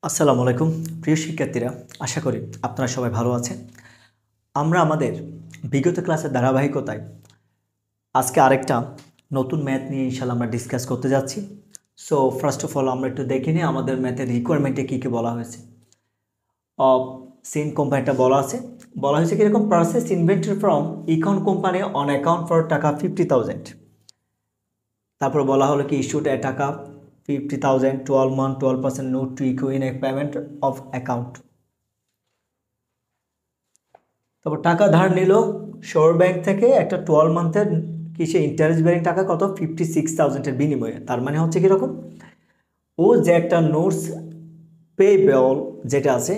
আসসালামু আলাইকুম প্রিয় শিক্ষার্থীরা, আশা করি আপনারা সবাই ভালো আছেন। আমরা আমাদের বিগত ক্লাসের ধারাবাহিকতায় আজকে আরেকটা নতুন ম্যাথ নিয়ে ইনশাআল্লাহ আমরা ডিসকাস করতে যাচ্ছি। সো ফার্স্ট অফ অল আমরা একটু দেখে নিই আমাদের ম্যাথের রিকোয়ারমেন্টে কী কী বলা হয়েছে। সিন কোম্পানিটা বলা হয়েছে কীরকম, purchase inventory from Econ company on account for টাকা 50,000। তারপর বলা হলো কি ইস্যুড এ টাকা 50,000 12 month 12% note to equal in a payment of account। তারপর টাকা ধার নিল শোর ব্যাংক থেকে একটা 12 মান্থের কিসে ইন্টারেস্ট বেয়ারিং টাকা কত 56,000 বিনিময়ে। তার মানে হচ্ছে কীরকম, ও যে একটা নোটস পেয়েবল যেটা আছে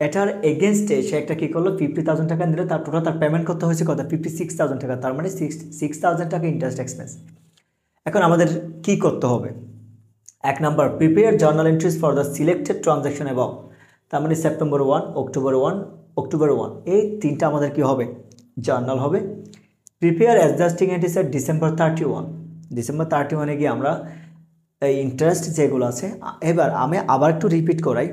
এটার এগেনস্টে সে একটা কী করলো 50,000 টাকা নিলে তার টোটাল তার পেমেন্ট করতে হয়েছে কত 56,000 টাকা। তার মানে 6,000 টাকা ইন্টারেস্ট এক্সপেন্স। এখন আমাদের কি করতে হবে, এক number prepare journal entries for the selected transaction এবং তার মানে সেপ্টেম্বর 1 অক্টোবর 1 এই তিনটা আমাদের কি হবে, জার্নাল হবে। প্রিপেয়ার অ্যাডজাস্টিং এন্ট্রিজ এট ডিসেম্বর 31 গিয়ে আমরা এই ইন্টারেস্ট যেগুলো আছে। এবার আমি আবার একটু রিপিট করাই,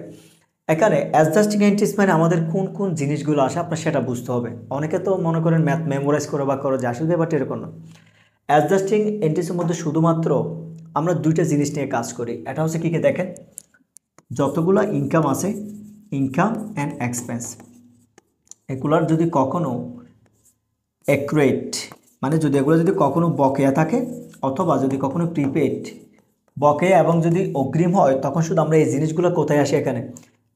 এখানে অ্যাডজাস্টিং এন্ট্রিজ মানে আমাদের কোন কোন জিনিসগুলো আসে আপনার সেটা বুঝতে হবে। অনেকে তো মনে করেন ম্যাথ মেমোরাইজ করো বা করো যে আসলে ব্যাপারটা এরকম না। অ্যাডজাস্টিং এন্ট্রিজের মধ্যে শুধুমাত্র আমরা দুইটা জিনিস নিয়ে কাজ করি। এটা হচ্ছে কী দেখেন, যতগুলো ইনকাম আছে ইনকাম অ্যান্ড এক্সপেন্স এগুলার যদি কখনো অ্যাকুরেট মানে যদি এগুলো যদি কখনো বকেয়া থাকে অথবা যদি কখনো প্রিপেড বকেয়া এবং যদি অগ্রিম হয় তখন শুধু আমরা এই জিনিসগুলো কোথায় আসি, এখানে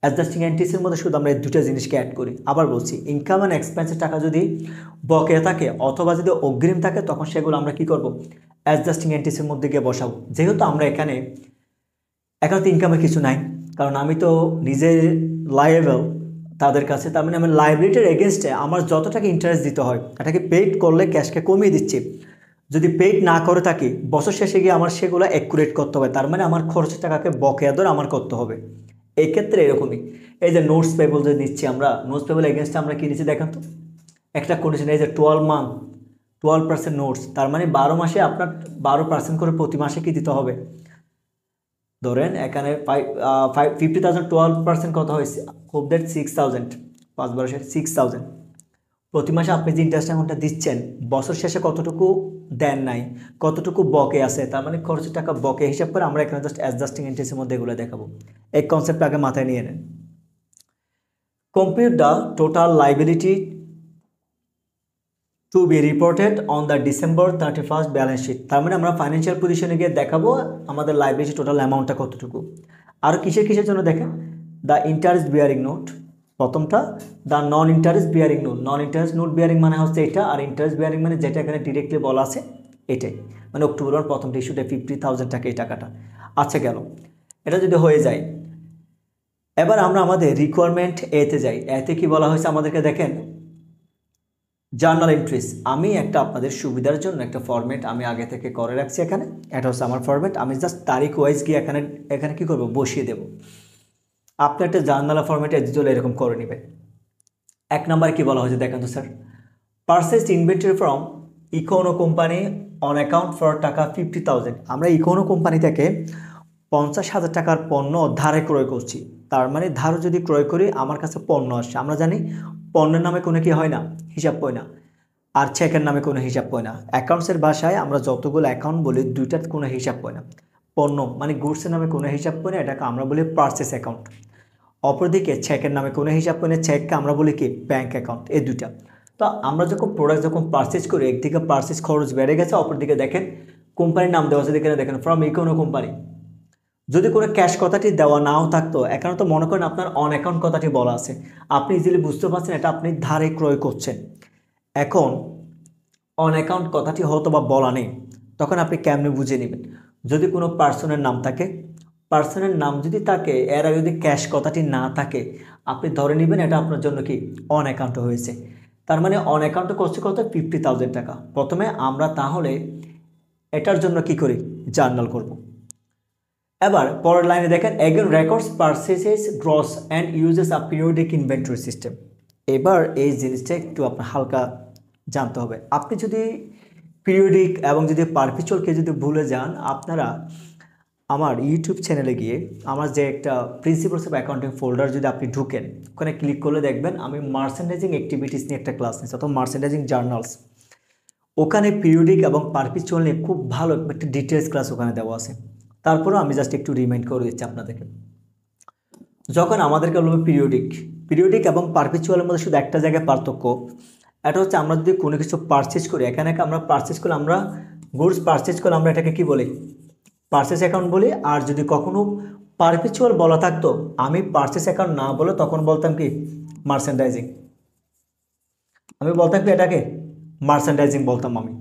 অ্যাডজাস্টিং এন্ট্রিজের মধ্যে শুধু আমরা এই দুটো জিনিসকে অ্যাড করি। আবার বলছি, ইনকাম অ্যান্ড এক্সপেন্সের টাকা যদি বকেয়া থাকে অথবা যদি অগ্রিম থাকে তখন সেগুলো আমরা কি করব, অ্যাডজাস্টিং এন্ট্রিজের মধ্যে গিয়ে বসাবো। যেহেতু আমরা এখানে তো ইনকামের কিছু নাই, কারণ আমি তো নিজে লায়েবল তাদের কাছে, তার মানে আমার লাইবিলিটির এগেনস্টে আমার যত টাকা ইন্টারেস্ট দিতে হয় এটাকে পেইড করলে ক্যাশকে কমিয়ে দিচ্ছি। যদি পেইড না করে থাকি বছর শেষে গিয়ে আমার সেগুলো অ্যাকুরেট করতে হবে, তার মানে আমার খরচের টাকাকে বকেয়া দর আমার করতে হবে। এই ক্ষেত্রে এরকমই, এই যে নোটস পেবল যে নিচ্ছি আমরা, নোটস পেবল এগেনস্টে আমরা কি নিচ্ছি দেখেন তো, একটা কন্ডিশন এই যে 12 মান্থ 12% নোটস, তার মানে 12 মাসে আপনার 12% করে প্রতি মাসে কি দিতে হবে। ধরেন এখানে 50,000 12% কত হয়েছে, হোপ দ্যাট 6,000 5 12 6,000 প্রতি মাসে আপনি যে ইন্টারেস্ট অ্যামাউন্টটা দিচ্ছেন বছর শেষে কতটুকু দেন নাই, কতটুকু বকে আছে, তার মানে খরচের টাকা বকে হিসাব করে আমরা এখানে জাস্ট অ্যাডজাস্টিং এন্ট্রিজের মধ্যে এগুলো দেখাবো। এই কনসেপ্ট আগে মাথায় নিয়ে নেন। Compute the total liability to be reported on the December 31 balance sheet. তার মানে আমরা ফাইন্যান্সিয়াল পজিশনে গিয়ে দেখাবো আমাদের লাইবিলিটি টোটাল অ্যামাউন্টটা কতটুকু। আর কিসের জন্য দেখেন, দ্য ইন্টারেস্ট বিয়ারিং নোট প্রথমটা, the non interest bearing note. Non interest note bearing মানে হচ্ছে এটা, আর ইন্টারেস্ট বিয়ারিং মানে যেটা এখানে ডিরেক্টলি বলা আছে এটাই, মানে অক্টোবর প্রথমটা ইস্যুটা 50,000 টাকা এই টাকাটা। আচ্ছা গেল, এটা যদি হয়ে যায় এবার আমরা আমাদের রিকোয়ারমেন্ট এতে যাই। এতে কি বলা হয়েছে আমাদেরকে দেখেন, জার্নাল এন্ট্রিজ। আমি একটা আপনাদের সুবিধার জন্য একটা ফরম্যাট আমি আগে থেকে করে রাখছি, এখানে এটা হচ্ছে আমার ফরম্যাট। আমি জাস্ট তারিখ ওয়াইজ গিয়ে এখানে কি করব, বসিয়ে দেব। আপনি একটা জার্নাল ফরম্যাটে এডিটর এরকম করে নেবেন। এক নম্বরে কি বলা হয়েছে দেখেন তো sir, purchased inventory from Econo company on account for টাকা 50,000। আমরা ইকোনো কোম্পানি থেকে 50,000 টাকার পণ্য ধারে ক্রয় করছি। তার মানে ধার যদি ক্রয় করি আমার কাছে পণ্য আসছে, আমরা জানি পণ্যের নামে কোনো কি হয় না, হিসাব পয় না, আর চেকের নামে কোনো হিসাব পয় না। অ্যাকাউন্টসের ভাষায় আমরা যতগুলো অ্যাকাউন্ট বলি দুইটার কোনো হিসাব পয় না। পণ্য মানে গুডসের নামে কোনো হিসাব পয় না, এটাকে আমরা বলি পারচেস অ্যাকাউন্ট। অপরদিকে চেকের নামে কোনো হিসাব পয় না, চেককে আমরা বলি কি ব্যাঙ্ক অ্যাকাউন্ট। এই দুইটা। তো আমরা যখন প্রোডাক্ট যখন পারচেস করি একদিকে পারচেস খরচ বেড়ে গেছে, অপরদিকে দেখেন কোম্পানির নাম দেওয়া আছে, দেখেন ফ্রম ইকোনো কোম্পানি। যদি কোনো ক্যাশ কথাটি দেওয়া নাও থাকতো, এখানে তো মনে করেন আপনার অন অ্যাকাউন্ট কথাটি বলা আছে, আপনি ইজিলি বুঝতে পারছেন এটা আপনি ধারে ক্রয় করছেন। এখন অন অ্যাকাউন্ট কথাটি হয়তো বা বলা নেই, তখন আপনি কেমনে বুঝে নেবেন, যদি কোনো পার্সনের নাম থাকে, পার্সনের নাম যদি থাকে এর আগে যদি ক্যাশ কথাটি না থাকে আপনি ধরে নেবেন এটা আপনার জন্য কি অন অ্যাকাউন্ট হয়েছে। তার মানে অন অ্যাকাউন্টে করছে কত 50,000 টাকা। প্রথমে আমরা তাহলে এটার জন্য কি করি, জার্নাল করব। এবার পরের লাইনে দেখেন, again records purchases gross and uses a periodic inventory system. এবার এই জিনিসটা একটু আপনার হালকা জানতে হবে। আপনি যদি পিরিয়ডিক এবং যদি পারপিচুয়ালকে যদি ভুলে যান, আপনারা আমার ইউটিউব চ্যানেলে গিয়ে আমার যে একটা প্রিন্সিপালস অফ অ্যাকাউন্টিং ফোল্ডার যদি আপনি ঢুকেন, ওখানে ক্লিক করলে দেখবেন আমি মার্চেন্ডাইজিং অ্যাক্টিভিটিস নিয়ে একটা ক্লাস নিচ্ছি, অথবা মার্চেন্ডাইজিং জার্নালস। ওখানে পিরিয়ডিক এবং পারপিচুয়াল নিয়ে খুব ভালো একটা ডিটেলস ক্লাস ওখানে দেওয়া আছে। তারপরেও আমি জাস্ট একটু রিমাইন্ড করে দিচ্ছি আপনাদেরকে। যখন আমাদেরকে বলবো পিরিয়ডিক এবং পারপিচুয়ালের মধ্যে শুধু একটা জায়গায় পার্থক্য, এটা হচ্ছে আমরা যদি কোনো কিছু পারচেজ করি, এখানে আমরা পারচেজ করলে, আমরা গুডস পারচেজ করলে আমরা এটাকে কি বলি? পারচেজ অ্যাকাউন্ট বলি। আর যদি কখনো পারপিচুয়াল বলা থাকতো, আমি পারচেজ অ্যাকাউন্ট না বলে তখন বলতাম কি? মার্চেন্ডাইজিং। আমি বলতাম কি এটাকে? মার্চেন্ডাইজিং বলতাম আমি।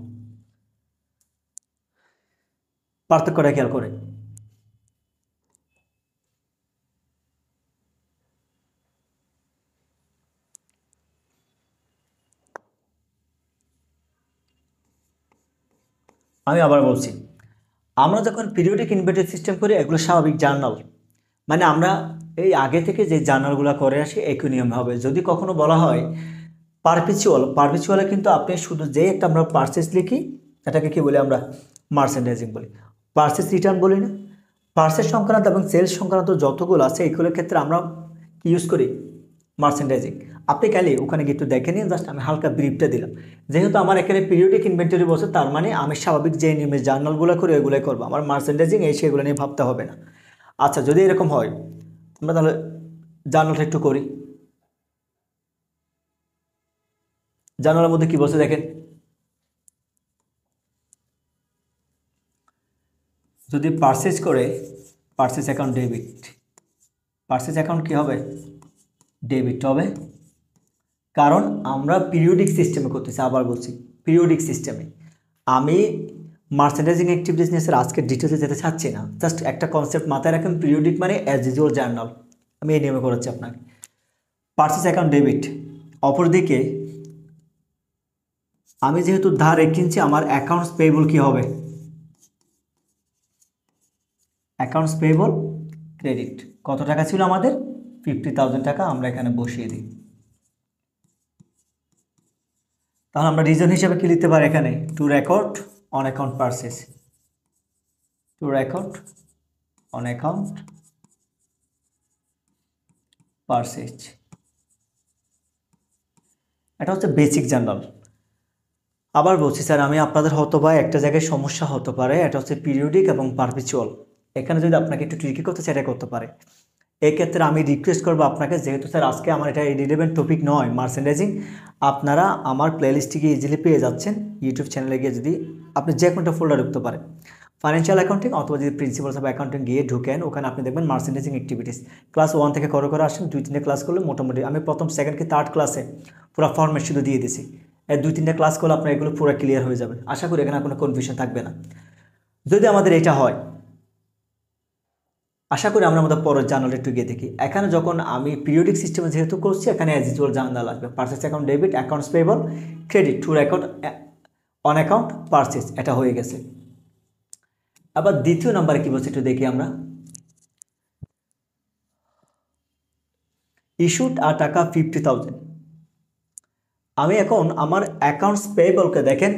পার্থক্যটা খেয়াল করে। আমি আবার বলছি, আমরা যখন পিরিয়ডিক ইনভেন্টরি সিস্টেম করি, এগুলো স্বাভাবিক জার্নাল, মানে আমরা এই আগে থেকে যে জার্নালগুলো করে আসি একই নিয়ম হবে। যদি কখনো বলা হয় পারপিচুয়ালে কিন্তু আপনি শুধু যে একটা আমরা পারচেস লিখি, এটাকে কি বলি? আমরা মার্চেন্ডাইজিং বলি। পারচেস রিটার্ন বলি না? পারচেস সংক্রান্ত এবং সেলস সংক্রান্ত যতগুলো আছে এগুলোর ক্ষেত্রে আমরা কি ইউজ করি? মার্চেন্ডাইজিং। আপনি গেলে ওখানে গিয়ে একটু দেখে নিন, জাস্ট আমি হালকা ব্রিফটা দিলাম। যেহেতু আমার এখানে পিরিয়ডিক ইনভেন্টরি বসে, তার মানে আমি স্বাভাবিক যে নিয়মে জার্নালগুলো করি ওইগুলোই করবো, আমার মার্চেন্ডাইজিং এই সেগুলো নিয়ে ভাবতে হবে না। আচ্ছা, যদি এরকম হয়, আমরা তাহলে জার্নালটা একটু করি। জার্নালের মধ্যে কি বলছে দেখেন, যদি পারচেজ করে, purchase account debit, purchase account কি হবে? ডেবিট হবে। কারণ আমরা পিরিয়ডিক সিস্টেমে করতেছি, আবার বলছি পিরিয়ডিক সিস্টেমে। আমি মার্চেন্ডাইজিং অ্যাক্টিভিটিস নিয়ে স্যার আজকে ডিটেলসে যেতে চাচ্ছি না, জাস্ট একটা কনসেপ্ট মাথায় রাখেন, পিরিয়ডিক মানে অ্যাজ ইউজুয়াল জার্নাল। আমি এই নিয়মে করাচ্ছি আপনাকে। Purchase account debit. অপরদিকে আমি যেহেতু ধার কিনছি, আমার অ্যাকাউন্টস পেয়েবল কি হবে? Accounts payable credit. কত টাকা ছিল আমাদের? 50,000 টাকা। আমরা এখানে বসিয়ে দিই। তাহলে আমরা রিজন হিসেবে কি লিখতে পারি এখানে? Two record on account purchase, two record on account purchase. এটা হচ্ছে বেসিক জার্নাল। আবার বলছি স্যার, আমি আপনাদের হয়তো বা একটা জায়গায় সমস্যা হতে পারে, এটা হচ্ছে পিরিয়ডিক এবং পারপিচুয়াল। এখানে যদি আপনাকে একটু ট্রিকি করতে চাই, এটা করতে পারে। এই ক্ষেত্রে আমি রিকোয়েস্ট করবো আপনাকে, যেহেতু স্যার আজকে আমার এটা রিলেভেন্ট টপিক নয় মার্চেন্ডাইজিং, আপনারা আমার প্লেলিস্টে গিয়ে ইজিলি পেয়ে যাচ্ছেন। ইউটিউব চ্যানেলে গিয়ে যদি আপনি যে কোনটা ফোল্ডার ঢুকতে পারেন, ফাইন্যান্সিয়াল অ্যাকাউন্টিং অথবা যদি প্রিন্সিপালস অফ অ্যাকাউন্টিং গিয়ে ঢুকেন, ওখানে আপনি দেখবেন মার্চেন্ডাইজিং অ্যাক্টিভিটিস ক্লাস 1 থেকে করে আসেন। 2-3টে ক্লাস করলে মোটামুটি, আমি প্রথম সেকেন্ড কি থার্ড ক্লাসে পুরো ফর্মেট শুধু দিয়ে দিছি। এই 2-3টে ক্লাস করলে আপনার এগুলো পুরো ক্লিয়ার হয়ে যাবে। আশা করি এখানে কোনো কনফিউশন থাকবে না। যদি আমাদের এটা হয়, আশা করি আমরা আমাদের পরের জার্নাল একটু গিয়ে দেখি। এখানে যখন আমি পিরিয়ডিক সিস্টেমে যেহেতু করছি, এখানে অ্যাজ ইউজুয়াল জার্নাল আসবে। Purchase account debit, accounts payable credit, two record on account purchase, এটা হয়ে গেছে। আবার দ্বিতীয় নাম্বারে কি বলছে একটু দেখি আমরা। ইস্যুড আর টাকা 50,000। আমি এখন আমার অ্যাকাউন্টস পেয়েবলকে দেখেন,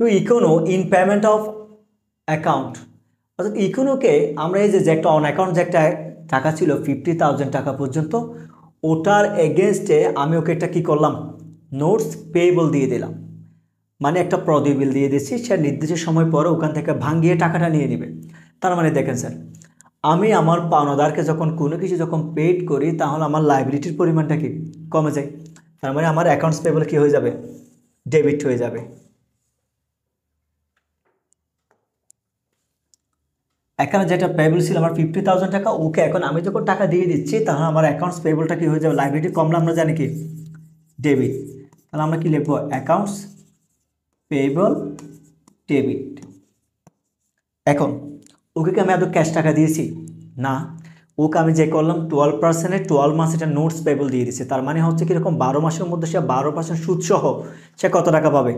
to Econo in payment of account, অর্থাৎ ইকোনোকে আমরা এই যে একটা অন অ্যাকাউন্ট যে একটা টাকা ছিল 50,000 টাকা পর্যন্ত, ওটার এগেনস্টে আমি ওকে একটা কী করলাম? নোটস পেয়েবল দিয়ে দিলাম। মানে একটা প্রদীপ বিল দিয়ে দিচ্ছি, সে নির্দিষ্ট সময় পরে ওখান থেকে ভাঙিয়ে টাকাটা নিয়ে নেবে। তার মানে দেখেন স্যার, আমি আমার পাওনাদারকে যখন কোনো কিছু যখন পেড করি, তাহলে আমার লাইবিলিটির পরিমাণটা কি কমে যায়। তার মানে আমার অ্যাকাউন্টস পেয়েবল কী হয়ে যাবে? ডেবিট হয়ে যাবে। এখানে যেটা পেয়েবল ছিল আমার 50,000 টাকা, ওকে এখন আমি যখন টাকা দিয়ে দিচ্ছি, তাহলে আমার অ্যাকাউন্টস পেয়েবলটা কি হয়ে যাবে? লাইবিলিটি কমলে আমরা জানি কি? ডেবিট। তাহলে আমরা কি লিখবো? Accounts payable debit. এখন ওকে কি আমি এত ক্যাশ টাকা দিয়েছি? না, ওকে আমি যে করলাম 12%-এ 12 মাস এটা নোটস পেয়েবল দিয়ে দিচ্ছে। তার মানে হচ্ছে কীরকম? 12 মাসের মধ্যে সে 12% সুদ সহ সে কত টাকা পাবে?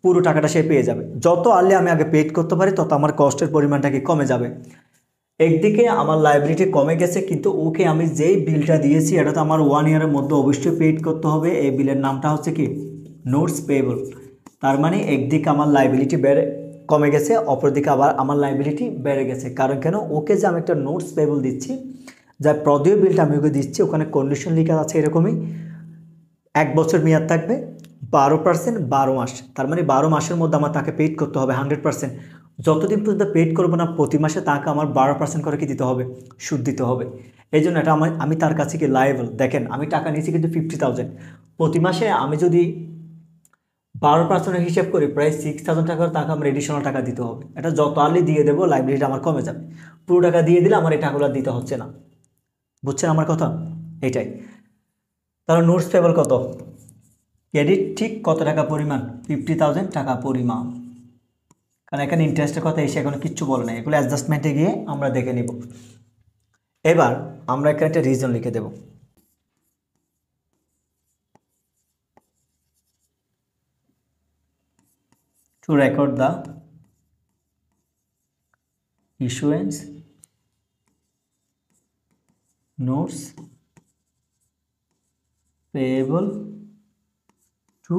পুরো টাকাটা সে পেয়ে যাবে। যত আর্লি আমি আগে পেড করতে পারি, তত আমার কস্টের পরিমাণটা কি কমে যাবে। একদিকে আমার লাইবিলিটি কমে গেছে, কিন্তু ওকে আমি যেই বিলটা দিয়েছি, এটা তো আমার 1 ইয়ারের মধ্যে অবশ্যই পেড করতে হবে। এই বিলের নামটা হচ্ছে কি? Notes payable. তার মানে একদিকে আমার লাইবিলিটি কমে গেছে, অপরদিকে আবার আমার লাইবিলিটি বেড়ে গেছে। কারণ কেন, ওকে যে আমি একটা নোটস পেবল দিচ্ছি, যার প্রদেয় বিলটা আমি ওকে দিচ্ছি, ওখানে কন্ডিশন লেখা আছে এরকমই, 1 বছর মেয়াদ থাকবে, 12% 12 মাস, তার মানে 12 মাসের মধ্যে আমার তাকে পেইড করতে হবে 100%। যতদিন পর্যন্ত পেইড করবো না প্রতি মাসে তাকে আমার 12% করে কি দিতে হবে, সুদ দিতে হবে। এই জন্য এটা আমি তার কাছে কি লায়েবল। দেখেন আমি টাকা নিয়েছি কিন্তু 50,000, প্রতি মাসে আমি যদি 12% হিসাব করি প্রায় 6,000 টাকার তাকে আমার এডিশনাল টাকা দিতে হবে। এটা যত আর্লি দিয়ে দেবো লাইব্রেরিটা আমার কমে যাবে, পুরো টাকা দিয়ে দিলে আমার এই টাকাগুলো দিতে হচ্ছে না। বুঝছেন আমার কথা? এটাই। তাহলে নোটস পেবল কত, ক্রেডিট ঠিক কত টাকা পরিমাণ, 50,000 টাকা পরিমাণ। কারণ এখানে ইন্টারেস্টের কথা এসে এখনো কিচ্ছু বলে না, এগুলো অ্যাডজাস্টমেন্টে গিয়ে আমরা দেখে নিব। এবার আমরা এখানে একটা রিজন লিখে দেব, to record the issuance notes payable to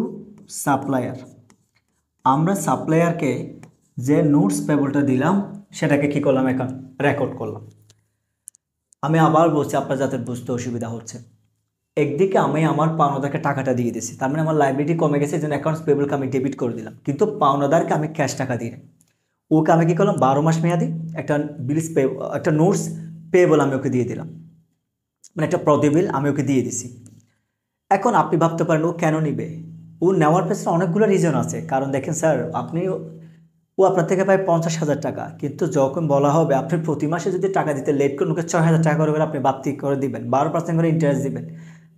supplier. আমরা সাপ্লায়ারকে যে নোটস পেবলটা দিলাম সেটাকে কি করলাম, এখন রেকর্ড করলাম। আমি আবার বলছি আপনার যাতে বুঝতে অসুবিধা হচ্ছে, একদিকে আমি আমার পাওনাদারকে টাকাটা দিয়ে দিয়েছি, তার মানে আমার লাইবিলিটি কমে গেছে, এই জন্য অ্যাকাউন্টস পেবলকে আমি ডেবিট করে দিলাম, কিন্তু পাওনাদারকে আমি ক্যাশ টাকা দিই। ওকে আমি কী করলাম, 12 মাস মেয়াদি একটা বিলস পে, একটা নোটস পেবল আমি ওকে দিয়ে দিলাম, মানে একটা প্রদেয় বিল আমি ওকে দিয়ে দিছি। এখন আপনি ভাবতে পারেন ও কেন নিবে, ও নেওয়ার পেছনে অনেকগুলো রিজন আছে। কারণ দেখেন স্যার, ও আপনার থেকে পায় 50,000 টাকা, কিন্তু যখন বলা হবে আপনি প্রতি মাসে যদি টাকা দিতে লেট করেন, ওকে 6,000 টাকা করে আপনি বাড়তি করে দিবেন, 12% করে ইন্টারেস্ট দিবেন,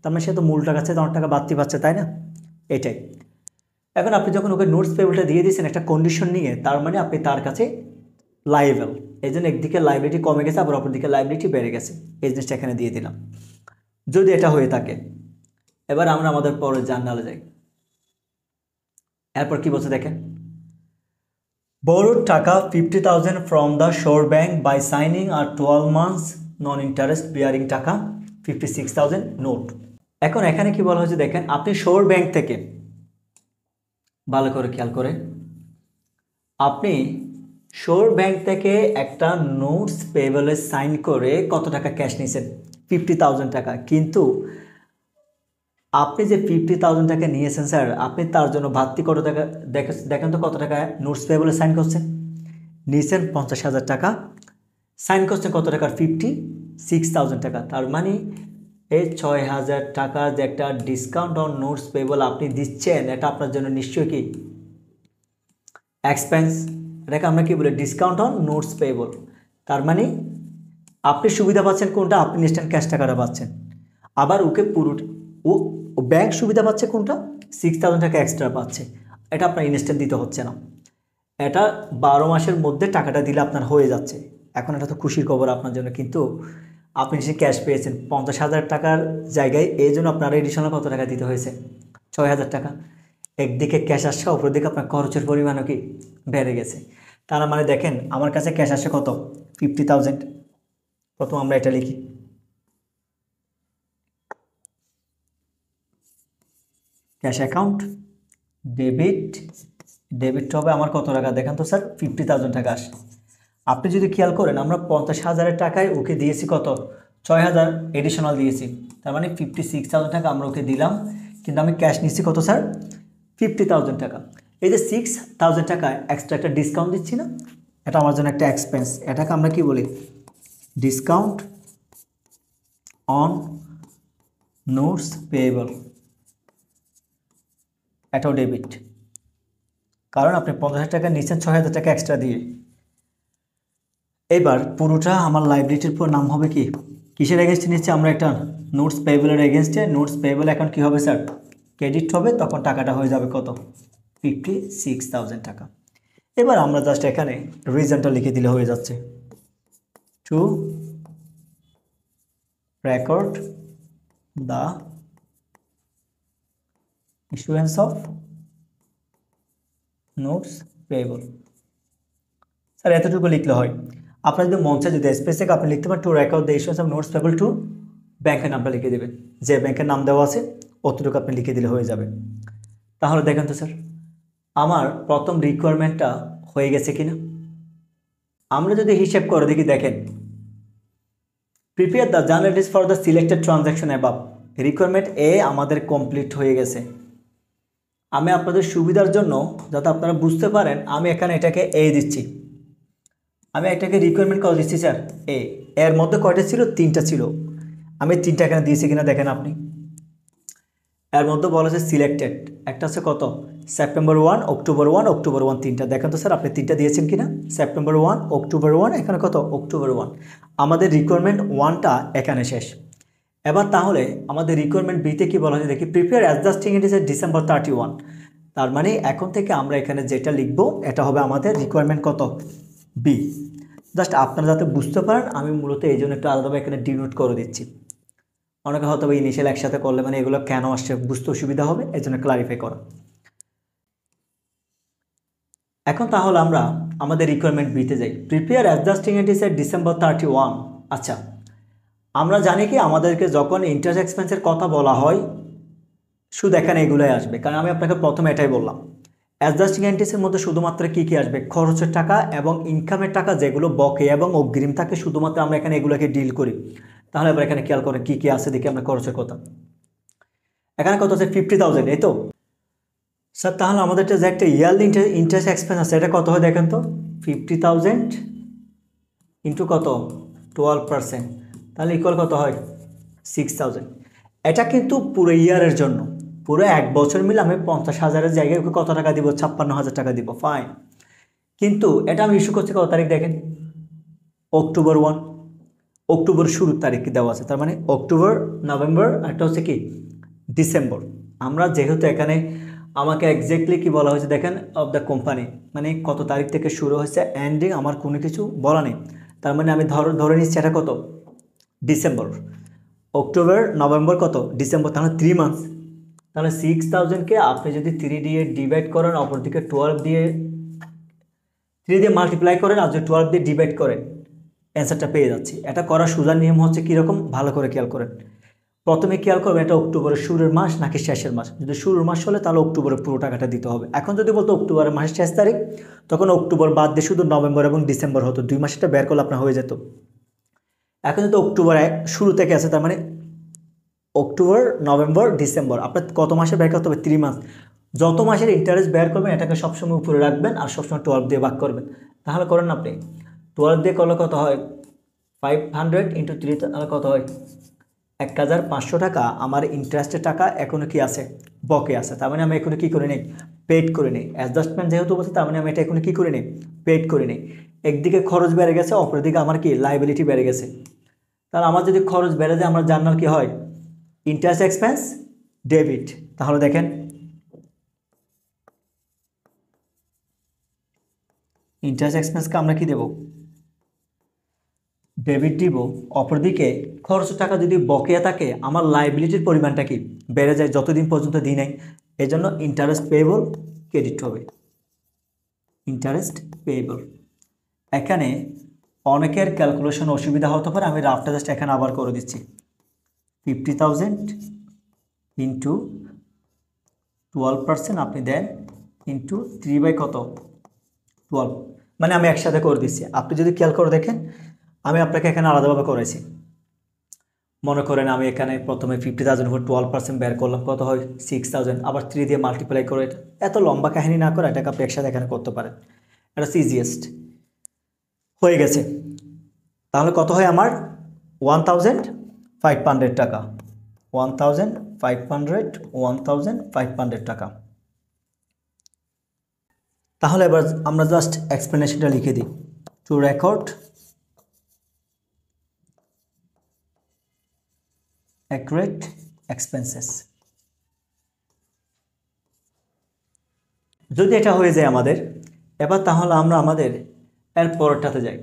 তার মানে সে তো মূল টাকা চাই, অনেক টাকা বাড়তি পাচ্ছে, তাই না? এটাই। এখন আপনি যখন ওকে নোটস পেবলটা দিয়ে দিয়েছেন একটা কন্ডিশন নিয়ে, তার মানে আপনি তার কাছে লাইবেল। এই জন্য একদিকে লাইবিলিটি কমে গেছে, আবার অপরদিকে লাইবিলিটি বেড়ে গেছে, এই জিনিসটা এখানে দিয়ে দিলাম যদি এটা হয়ে থাকে। এবার আমরা আমাদের পরের জার্নালে যাই। এরপর কি বলছে দেখেন, borrowed টাকা 50,000 from the shore bank by signing a 12 months non-interest bearing টাকা 56,000 নোট। এখন এখানে কি বলা হয়েছে দেখেন, আপনি শোর ব্যাংক থেকে, ভালো করে খেয়াল করে, আপনি শোর ব্যাংক থেকে একটা নোটস পেবলে সাইন করে কত টাকা ক্যাশ নিয়েছেন, 50,000 টাকা। কিন্তু আপনি যে 50,000 টাকা নিয়েছেন স্যার, আপনি তার জন্য বাড়তি কত টাকা দেখেন তো, কত টাকা নোটস পেবলে সাইন করছেন, নিয়েছেন 50,000 টাকা, সাইন করছেন কত টাকার, 56,000 টাকা। তার মানে এই 6,000 টাকা যে একটা ডিসকাউন্ট অন নোটস পেবল আপনি দিচ্ছেন, এটা আপনার জন্য নিশ্চয়ই কি এক্সপেন্স। এটাকে আমরা কি বলি, ডিসকাউন্ট অন নোটস পেবল। তার মানে আপনি সুবিধা পাচ্ছেন কোনটা, আপনি ইনস্ট্যান্ট ক্যাশ টাকাটা পাচ্ছেন। আবার ওকে পুরো ও ব্যাংক সুবিধা পাচ্ছে কোনটা, 6,000 টাকা এক্সট্রা পাচ্ছে, এটা আপনার ইনস্ট্যান্ট দিতে হচ্ছে না, এটা 12 মাসের মধ্যে টাকাটা দিলে আপনার হয়ে যাচ্ছে। এখন এটা তো খুশির খবর আপনার জন্য, কিন্তু আপনি সে ক্যাশ পেয়েছেন 50,000 টাকার জায়গায়, এই জন্য আপনার এডিশনাল কত টাকা দিতে হয়েছে, 6,000 টাকা। একদিকে ক্যাশ আসছে, অপরদিকে আপনার খরচের পরিমাণও কি বেড়ে গেছে। তার মানে দেখেন আমার কাছে ক্যাশ আসে কত, 50,000। প্রথম আমরা এটা লিখি, ক্যাশ অ্যাকাউন্ট ডেবিট হবে আমার কত টাকা দেখেন তো স্যার, 50,000 টাকা আসে। আপনি যদি খেয়াল করেন আমরা 50,000 টাকায় ওকে দিয়েছি কত, 6,000 এডিশনাল দিয়েছি, তার মানে 56,000 টাকা আমরা ওকে দিলাম, কিন্তু আমি ক্যাশ নিচ্ছি কত স্যার, 50,000 টাকা। এই যে 6,000 টাকা এক্সট্রা একটা ডিসকাউন্ট দিচ্ছি না, এটা আমার জন্য একটা এক্সপেন্স, এটাকে আমরা কি বলি, ডিসকাউন্ট অন নোটস পেয়েবল, এটাও ডেবিট, কারণ আপনি 50,000 টাকা নিচ্ছেন 6,000 টাকা এক্সট্রা দিয়ে। এবার পুরোটা আমার লাইব্রেরিটির পুরো নাম হবে কি, কিসের এগেনস্টে নিচ্ছে আমরা, একটা নোটস পেয়েবলের এগেনস্টে। নোটস পেয়েবল এখন কী হবে স্যার, ক্রেডিট হবে, তখন টাকাটা হয়ে যাবে কত, 56,000 টাকা। এবার আমরা জাস্ট এখানে রিজনটা লিখে দিলে হয়ে যাচ্ছে, two record the issuance of notes payable. Sir এতটুকু লিখলে হয়। আপনার যদি মন চায়, যদি স্পেসিফিক আপনি লিখতে পারেন, two record the issuance of notes payable two, ব্যাংকের নামটা লিখে দেবেন, যে ব্যাংকের নাম দেওয়া আছে অতটুকু আপনি লিখে দিলে হয়ে যাবে। তাহলে দেখেন তো স্যার, আমার প্রথম রিকোয়ারমেন্টটা হয়ে গেছে কিনা আমরা যদি হিসাব করে দেখি, দেখেন prepare the journal list for the selected transaction above, requirement এ আমাদের কমপ্লিট হয়ে গেছে। আমি আপনাদের সুবিধার জন্য যাতে আপনারা বুঝতে পারেন আমি এখানে এটাকে এ দিচ্ছি, আমি এটাকে রিকোয়ারমেন্ট কত দিচ্ছি স্যার এ। এর মধ্যে কয়টা ছিল? 3টা ছিল। আমি 3টা এখানে দিয়েছি কিনা দেখেন আপনি। এর মধ্যে বলা হচ্ছে সিলেক্টেড, একটা আছে কত সেপ্টেম্বর 1, অক্টোবর 1, অক্টোবর 1, 3টা। দেখেন তো স্যার আপনি 3টা দিয়েছেন কিনা? সেপ্টেম্বর 1, অক্টোবর 1, এখানে কত অক্টোবর 1। আমাদের রিকোয়ারমেন্ট 1টা এখানে শেষ। এবার তাহলে আমাদের রিকোয়ারমেন্ট বিতে কি বলা হয়েছে দেখি, prepare adjusting it is December 31। তার মানে এখন থেকে আমরা এখানে যেটা লিখব এটা হবে আমাদের রিকোয়ারমেন্ট কত বি। জাস্ট আপনারা যাতে বুঝতে পারেন আমি মূলত এই জন্য একটু আলাদাভাবে এখানে ডিনোট করে দিচ্ছি। অনেকে হয়তো ইনিশিয়াল একসাথে করলে মানে এগুলো কেন আসছে বুঝতে অসুবিধা হবে, এই জন্য ক্লারিফাই করা। এখন তাহলে আমরা আমাদের রিকোয়ারমেন্ট বিতে যাই। Prepare adjusting it is December 31। আচ্ছা, আমরা জানি কি আমাদেরকে যখন ইন্টারেস্ট এক্সপেন্সের কথা বলা হয় শুধু এখানে এগুলোই আসবে, কারণ আমি আপনাকে প্রথমে এটাই বললাম অ্যাডজাস্টিং এন্ট্রিসের মধ্যে শুধুমাত্র কি আসবে, খরচের টাকা এবং ইনকামের টাকা যেগুলো বকে এবং অগ্রিম থাকে, শুধুমাত্র আমরা এখানে এগুলোকে ডিল করি। তাহলে এবার এখানে খেয়াল করেন কি আছে দেখি আমরা খরচের কথা। এখানে কত আছে 50,000, এই তো স্যার। তাহলে আমাদের যে একটা ইয়ারলি ইন্টারেস্ট এক্সপেন্স আছে এটা কত হয় দেখেন তো, 50,000 ইন্টু কত 12%, তাহলে ইকুয়াল কত হয় 6,000। এটা কিন্তু পুরো ইয়ারের জন্য, পুরো 1 বছর মিলে আমি 50,000-এর জায়গায় ওকে কত টাকা দিব, 56,000 টাকা দিব, ফাইন। কিন্তু এটা আমি ইস্যু করছি কত তারিখ দেখেন, অক্টোবর 1, অক্টোবর শুরুর তারিখ দেওয়া আছে। তার মানে অক্টোবর, নভেম্বর, একটা হচ্ছে কি ডিসেম্বর। আমরা যেহেতু এখানে আমাকে এক্স্যাক্টলি কি বলা হয়েছে দেখেন, অফ দ্য কোম্পানি, মানে কত তারিখ থেকে শুরু হয়েছে এন্ডিং আমার কোনো কিছু বলা নেই। তার মানে আমি ধরে নিচ্ছি এটা কত ডিসেম্বর, অক্টোবর, নভেম্বর, কত ডিসেম্বর, তাহলে 3 মান্থস। তাহলে 6,000-কে আপনি যদি 3 দিয়ে ডিভাইড করেন, অপরদিকে 3 দিয়ে মাল্টিপ্লাই করেন, আর যদি 12 দিয়ে ডিভাইড করেন, অ্যান্সারটা পেয়ে যাচ্ছি। এটা করার সোজা নিয়ম হচ্ছে কীরকম, ভালো করে খেয়াল করেন। প্রথমে খেয়াল করবেন এটা অক্টোবরের শুরুর মাস নাকি শেষের মাস। যদি শুরুর মাস হলে তাহলে অক্টোবরের পুরো টাকাটা দিতে হবে। এখন যদি বলতো অক্টোবরের মাসের শেষ তারিখ, তখন অক্টোবর বাদ দিয়ে শুধু নভেম্বর এবং ডিসেম্বর হতো, 2 মাসটা বের করলে আপনার হয়ে যেত। এখন যদি অক্টোবর শুরু থেকে আছে, তার মানে অক্টোবর, নভেম্বর, ডিসেম্বর, আপনার কত মাসে বের করতে হবে 3 মাস। যত মাসের ইন্টারেস্ট বের করবেন এটাকে সবসময় উপরে রাখবেন আর সবসময় 12 দিয়ে ভাগ করবেন। তাহলে করেন আপনি 12 দিয়ে করলে কত হয় 500 ইন্টু 3, তাহলে কত হয় 1,500 টাকা আমার ইন্টারেস্টের টাকা এখনো কি আছে, বকে আছে। তার মানে আমি এখনো কি করে নেই, পেড করে নেই। অ্যাডজাস্টমেন্ট যেহেতু বলছে তার মানে আমি এটা এখনো কি করে নেই, পেড করে নেই। একদিকে খরচ বেড়ে গেছে, অপরদিকে আমার কি লাইবিলিটি বেড়ে গেছে। তাহলে আমার যদি খরচ বেড়ে যায় আমার জার্নাল কি হয়, ইন্টারেস্ট এক্সপেন্স ডেবিট। তাহলে দেখেন ইন্টারেস্ট এক্সপেন্সকে আমরা কি দেব, ডেবিট দিব। অপরদিকে খরচ টাকা যদি বকেয়া থাকে আমার লাইবিলিটির পরিমাণটা কি বেড়ে যায় যতদিন পর্যন্ত দিই নাই। এই জন্য ইন্টারেস্ট পেয়েবল ক্রেডিট হবে, ইন্টারেস্ট পেয়েবল। এখানে অনেকের ক্যালকুলেশন অসুবিধা হতে পারে, আমি রাফটা জাস্ট এখানে আবার করে দিচ্ছি। 50,000 ইন্টু 12% আপনি দেন ইন্টু 3 কত 12, মানে আমি একসাথে করে দিচ্ছি। আপনি যদি খেয়াল করে দেখেন আমি আপনাকে এখানে আলাদাভাবে করেছি। মনে করেন আমি এখানে প্রথমে 50,000 উপর 12% বের করলাম, কত হয় 6,000, আবার 3 দিয়ে মাল্টিপ্লাই করে। এত লম্বা কাহিনী না করে এটাকে আপনি একসাথে এখানে করতে পারেন, এটা ইজিয়েস্ট হয়ে গেছে। তাহলে কত হয় আমার 1,500 টাকা, 1,500 টাকা। তাহলে এবার আমরা জাস্ট এক্সপ্লেনেশনটা লিখে দিই, টু রেকর্ড অ্যাকুরেট এক্সপেন্সেস। যদি এটা হয়ে যায় আমাদের, এবার তাহলে আমরা আমাদের এর পরেরটাতে যাই।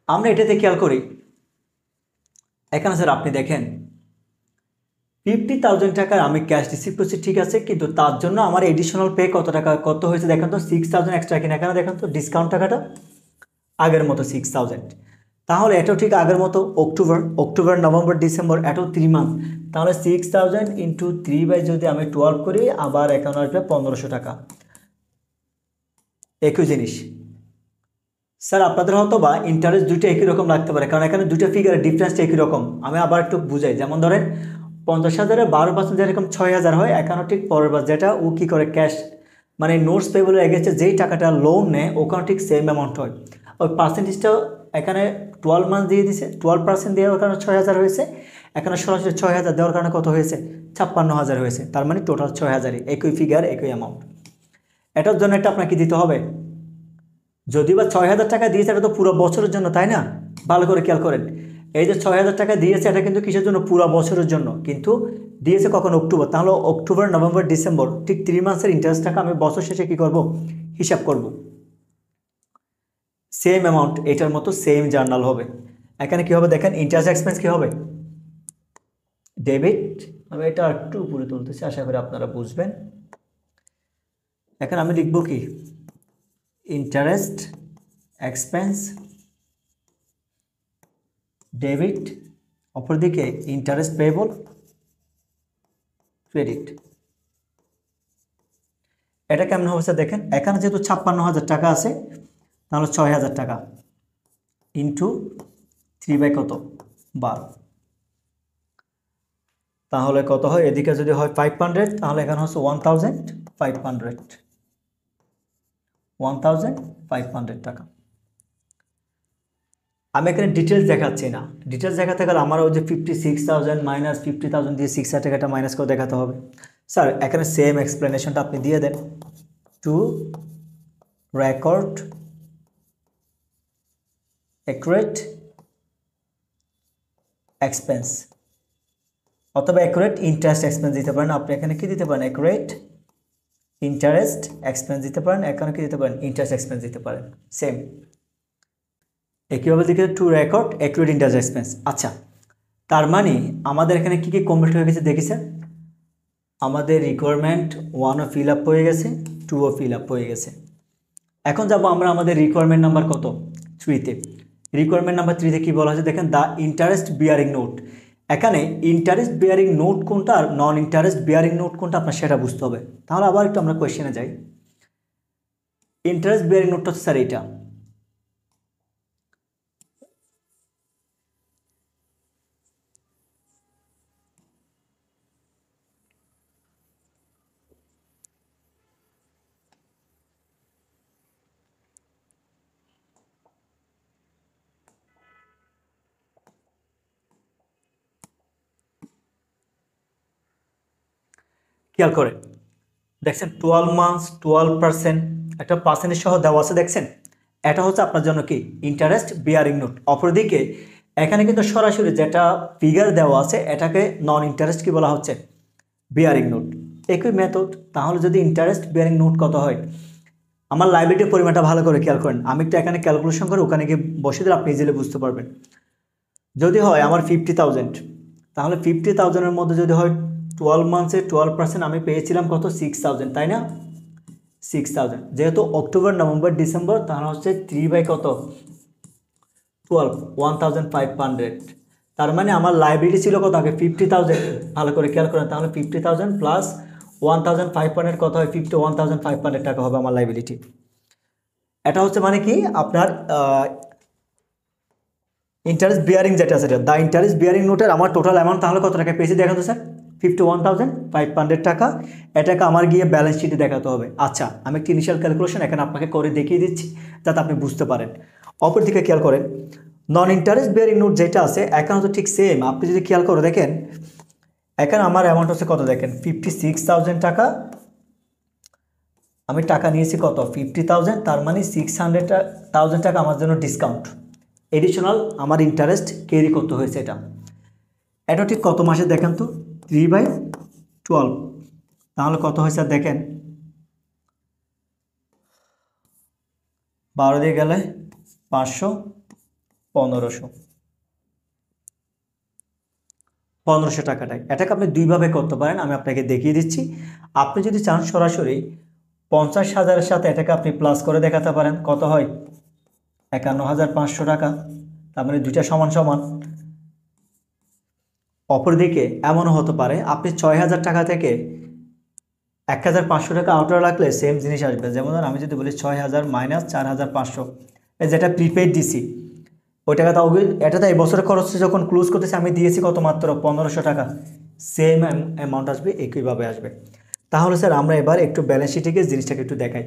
আমরা এটাতে খেয়াল করি, এখানে স্যার আপনি দেখেন 50,000 টাকার আমি ক্যাশ রিসিভ করছি, ঠিক আছে, কিন্তু তার জন্য আমার এডিশনাল পে কত টাকা কত হয়েছে দেখেন তো, 6,000 এক্সট্রা কিনা। এখানে দেখেন তো ডিসকাউন্ট টাকাটা আগের মতো 6,000। তাহলে এটাও ঠিক আগের মতো অক্টোবর নভেম্বর ডিসেম্বর, এটাও 3 মান্থ। তাহলে 6000 ইন্টু 3 যদি আমি 12 করি, আবার এখানে আসবে 1500 টাকা। একই জিনিস স্যার, আপনাদের হয়তো বা ইন্টারেস্ট দুইটা একই রকম লাগতে পারে, কারণ এখানে দুইটা ফিগারের ডিফারেন্সটা একই রকম। আমি আবার একটু বুঝাই, যেমন ধরেন 50,000-এ 12% যেরকম 6000 হয়, এখানে ঠিক পরের বার যেটা ও কী করে ক্যাশ মানে নোটস পেবলের এগেছে যেই টাকাটা লোন নেয়, ওখানে ঠিক সেম অ্যামাউন্ট হয়। ওই পার্সেন্টেজটাও এখানে 12 মান্থ দিয়ে দিছে, 12% দেওয়ার কারণে 6000 হয়েছে। এখানে সরাসরি 6000 দেওয়ার কারণে কত হয়েছে? 56,000 হয়েছে। তার মানে টোটাল 6000-ই, একই ফিগার একই অ্যামাউন্ট। এটার জন্য একটা আপনাকে দিতে হবে। যদি বা 6000 টাকা দিয়েছে, এটা তো পুরো বছরের জন্য, তাই না? ভালো করে খেয়াল করেন, এই যে 6000 টাকা দিয়েছে, এটা কিন্তু কিসের জন্য? পুরো বছরের জন্য। কিন্তু দিয়েছে কখন? অক্টোবর। তাহলে অক্টোবর নভেম্বর ডিসেম্বর ঠিক 3 মাসের ইন্টারেস্ট টাকা আমি বছর শেষে কী করব? হিসাব করব। সেম অ্যামাউন্ট, এটার মতো সেম জার্নাল হবে। এখানে কী হবে দেখেন, ইন্টারেস্ট এক্সপেন্স কী হবে? ডেবিট। আমি এটা একটু উপরে তুলতেছি, আশা করি আপনারা বুঝবেন। এখন আমি লিখব কি? ইন্টারেস্ট এক্সপেন্স ডেবিট, অপরদিকে ইন্টারেস্ট পেয়েবল ক্রেডিট। এটা কেমন হবে স্যার দেখেন, এখানে যেহেতু 56,000 টাকা আছে, তাহলে 6000 টাকা ইন্টু 3 কত? 12। তাহলে কত হয়? এদিকে যদি হয় 500, তাহলে এখানে হচ্ছে 1500 টাকা। আমি এখানে ডিটেলস দেখাচ্ছি না, ডিটেলস দেখাতে গেলে আমার ওই যে 56,000 মাইনাস 50,000 দিয়ে 6,000 টাকাটা মাইনাস করে দেখাতে হবে। স্যার এখানে সেম এক্সপ্লেনেশনটা আপনি দিয়ে দেন, টু রেকর্ড অ্যাকুরেট এক্সপেন্স, অথবা অ্যাকুরেট ইন্টারেস্ট এক্সপেন্স দিতে পারেন। আপনি এখানে কি দিতে পারেন? অ্যাকুরেট ইন্টারেস্ট এক্সপেন্স দিতে পারেন, এখানে কি দিতে পারেন? ইন্টারেস্ট এক্সপেন্স দিতে পারেন। সেম একইভাবে দেখে two record accurate interest expense. আচ্ছা, তার মানে আমাদের এখানে কি কি কমপ্লিট হয়ে গেছে দেখেছেন? আমাদের রিকোয়ারমেন্ট 1ও ফিল আপ হয়ে গেছে, 2ও ফিল আপ হয়ে গেছে। এখন যাব আমরা আমাদের রিকোয়ারমেন্ট নাম্বার কত? 3-তে। রিকোয়ারমেন্ট নাম্বার 3-তে কী বলা হয়েছে দেখেন, দ্য ইন্টারেস্ট বিয়ারিং নোট। এখানে ইন্টারেস্ট বিয়ারিং নোট কোনটা আর নন ইন্টারেস্ট বিয়ারিং নোট কোনটা, আপনার সেটা বুঝতে হবে। তাহলে আবার একটু আমরা কোয়েশ্চেনে যাই। ইন্টারেস্ট বিয়ারিং নোটটা হচ্ছে স্যার এইটা। খেয়াল করে দেখছেন 12 মান্থস 12%, একটা পার্সেন্টেজ সহ দেওয়া আছে দেখছেন। এটা হচ্ছে আপনার জন্য কি? Interest bearing note. অপরদিকে এখানে কিন্তু সরাসরি যেটা ফিগার দেওয়া আছে, এটাকে নন ইন্টারেস্ট কি বলা হচ্ছে? Bearing note. একই মেথড। তাহলে যদি ইন্টারেস্ট বিয়ারিং নোট কত হয়, আমার লাইবিলিটির পরিমাণটা ভালো করে খেয়াল করেন। আমি একটু এখানে ক্যালকুলেশন করে ওখানে গিয়ে বসে দিলে আপনি ইজিলি বুঝতে পারবেন। যদি হয় আমার 50,000, তাহলে 50,000-এর মধ্যে যদি হয় 12 মান্থসে 12%, আমি পেয়েছিলাম কত? 6,000, তাই না? 6,000 যেহেতু অক্টোবর নভেম্বর ডিসেম্বর, তাহলে হচ্ছে 3 কত? 12, 1,500। তার মানে আমার লাইবিলিটি ছিল কত আগে? 50,000। ভালো করে খেয়াল করেন, তাহলে 50,000 প্লাস 1,500 কত হয়? 51,500 টাকা হবে আমার লাইবিলিটি। এটা হচ্ছে মানে কি আপনার ইন্টারেস্ট বিয়ারিং যেটা আছে, দ্য ইন্টারেস্ট বিয়ারিং নোটের আমার টোটাল অ্যামাউন্ট তাহলে কত টাকা পেয়েছি দেখেন তো স্যার? 51,500 টাকা। এটাকে আমার গিয়ে ব্যালেন্স শিটে দেখাতে হবে। আচ্ছা, আমি একটি ইনিশিয়াল ক্যালকুলেশন এখানে আপনাকে করে দেখিয়ে দিচ্ছি যাতে আপনি বুঝতে পারেন। অপরদিকে খেয়াল করেন, নন ইন্টারেস্ট বিয়ারিং নোট যেটা আছে, এখানে তো ঠিক সেম। আপনি যদি খেয়াল করে দেখেন, এখানে আমার অ্যামাউন্ট হচ্ছে কত দেখেন? 56,000 টাকা। আমি টাকা নিয়েছি কত? 50,000। তার মানে 600,000 টাকা আমার জন্য ডিসকাউন্ট, এডিশনাল আমার ইন্টারেস্ট ক্যারি করতে হয়েছে। এটা ঠিক কত মাসে দেখেন তো? 3/12। তাহলে কত হয়েছে দেখেন, 12 দিয়ে গেলে 500, 1500 টাকাটাই। এটাকে আপনি দুইভাবে করতে পারেন, আমি আপনাকে দেখিয়ে দিচ্ছি। আপনি যদি চান সরাসরি 50,000-এর সাথে এটাকে আপনি প্লাস করে দেখাতে পারেন, কত হয়? 51,500 টাকা। তার মানে দুইটা সমান সমান। অপরদিকে এমনও হতে পারে আপনি 6,000 টাকা থেকে 1,500 টাকা আউটার রাখলে সেম জিনিস আসবে। যেমন ধরুন আমি যদি বলি 6,000 মাইনাস 4,500, যেটা প্রিপেড দিছি ওই টাকাটা এটা তো এই বছরের খরচ যখন ক্লোজ করতেছি আমি দিয়েছি কত, মাত্র 1,500 টাকা। সেম অ্যামাউন্ট আসবে, একইভাবে আসবে। তাহলে স্যার আমরা এবার একটু ব্যালেন্স শিটে গিয়ে জিনিসটাকে একটু দেখাই।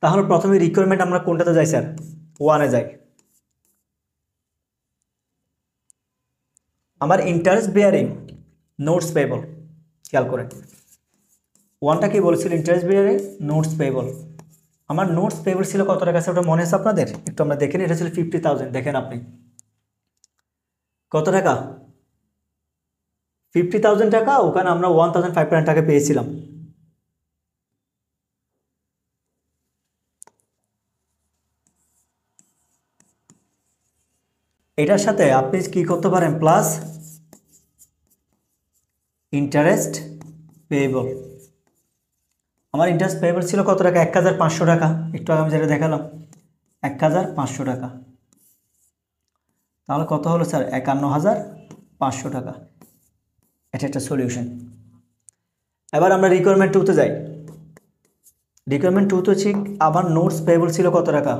তাহলে প্রথমে রিকোয়ারমেন্ট আমরা কোনটাতে যাই স্যার? 1-এ যাই। আমার ইন্টারেস্ট বেয়ারিং নোটস পেয়েবল, খেয়াল করেন 1টা কি বলেছিল? Interest bearing notes payable. আমার নোটস পেয়েবল ছিল কত টাকা আছে ওটা মনে আছে আপনাদের? একটু আমরা দেখে নিই। এটা ছিল 50,000। দেখেন আপনি কত টাকা, 50,000 টাকা। ওখানে আমরা 1,500 টাকা পেয়েছিলাম। এটার সাথে আপনি কি করতে পারেন, প্লাস ইন্টারেস্ট পেয়েবল। আমার ইন্টারেস্ট পেয়েবল ছিল কত টাকা? 1,500 টাকা। একটু আগে আমি যেটা দেখালাম 1,500 টাকা। তাহলে কত হলো স্যার? 51,500 টাকা। এটা একটা সলিউশন। এবার আমরা রিকোয়ারমেন্ট 2-তে যাই। রিকোয়ারমেন্ট 2 তো ঠিক আমার নোটস পেয়েবল ছিল কত টাকা?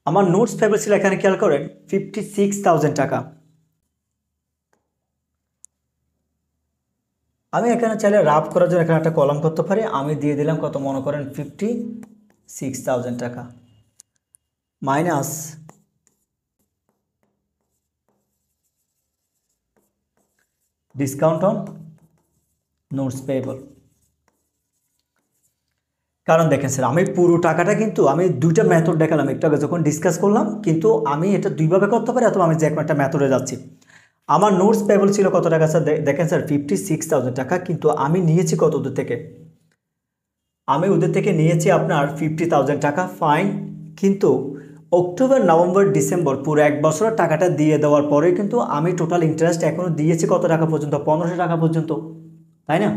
আমার নোটস পেয়েবল ছিল, এখানে খেয়াল করেন 56,000 টাকা। আমি এখানে চাইলে রাফ করার জন্য এখানে একটা কলাম করতে পারি। আমি দিয়ে দিলাম কত, মনে করেন 56,000 টাকা minus discount on notes payable. কারণ দেখেন স্যার আমি পুরো টাকাটা কিন্তু আমি দুইটা মেথড দেখালাম একটু আগে যখন ডিসকাস করলাম, কিন্তু আমি এটা দুইভাবে করতে পারি অথবা আমি যে কোনো একটা মেথডে যাচ্ছি। আমার নোটস পেয়েবল ছিল কত টাকা স্যার? দেখেন স্যার 56,000 টাকা, কিন্তু আমি নিয়েছি কত ওদের থেকে? আমি ওদের থেকে নিয়েছি আপনার 50,000 টাকা, ফাইন। কিন্তু অক্টোবর নভেম্বর ডিসেম্বর পুরো এক বছরের টাকাটা দিয়ে দেওয়ার পরে কিন্তু আমি টোটাল ইন্টারেস্ট এখনও দিয়েছি কত টাকা পর্যন্ত? 1,500 টাকা পর্যন্ত, তাই না?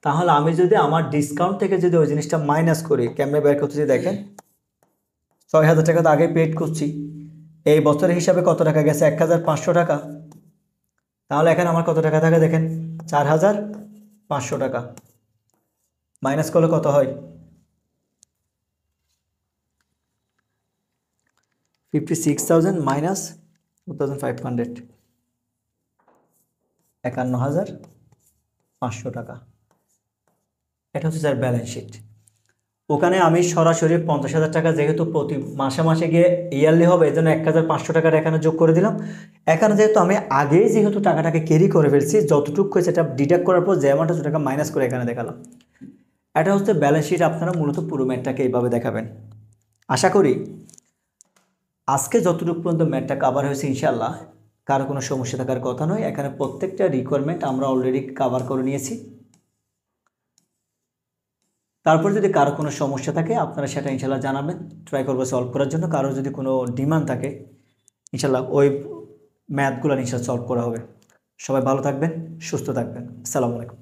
তাহলে আমি যদি আমার ডিসকাউন্ট থেকে যদি ওই জিনিসটা মাইনাস করি, কেমনে বের করতেছি দেখেন। 6,000 টাকা তো আগে পেড করছি, এই বছরের হিসাবে কত টাকা গেছে? 1,500 টাকা। তাহলে এখানে আমার কত টাকা থাকে দেখেন, 4,500 টাকা। মাইনাস করলে কত হয়? 56,000 মাইনাস 2,500, 51,500 টাকা। এটা হচ্ছে স্যার ব্যালেন্স শিট। ওখানে আমি সরাসরি 50,000 টাকা যেহেতু প্রতি মাসে মাসে গিয়ে ইয়ারলি হবে, এই জন্য 1,500 টাকাটা এখানে যোগ করে দিলাম। এখানে যেহেতু আমি আগেই যেহেতু টাকাটাকে ক্যারি করে ফেলছি, যতটুকু হয়েছে সেটা ডিডাক্ট করার পর যে অ্যামাউন্ট টাকা মাইনাস করে এখানে দেখালাম। এটা হচ্ছে ব্যালেন্স শিট। আপনারা মূলত পুরো ম্যাথটাকে এইভাবে দেখাবেন। আশা করি আজকে যতটুকু পর্যন্ত ম্যাথটা কাভার হয়েছে ইনশাল্লাহ কারো কোনো সমস্যা থাকার কথা নয়। এখানে প্রত্যেকটা রিকোয়ারমেন্ট আমরা অলরেডি কাভার করে নিয়েছি। তারপর যদি কারো কোনো সমস্যা থাকে আপনারা সেটা ইনশাল্লাহ জানাবেন, ট্রাই করবো সলভ করার জন্য। কারো যদি কোনো ডিমান্ড থাকে ইনশাল্লাহ ওই ম্যাথগুলো ইনশাল্লাহ সলভ করা হবে। সবাই ভালো থাকবেন, সুস্থ থাকবেন। আসসালামু আলাইকুম।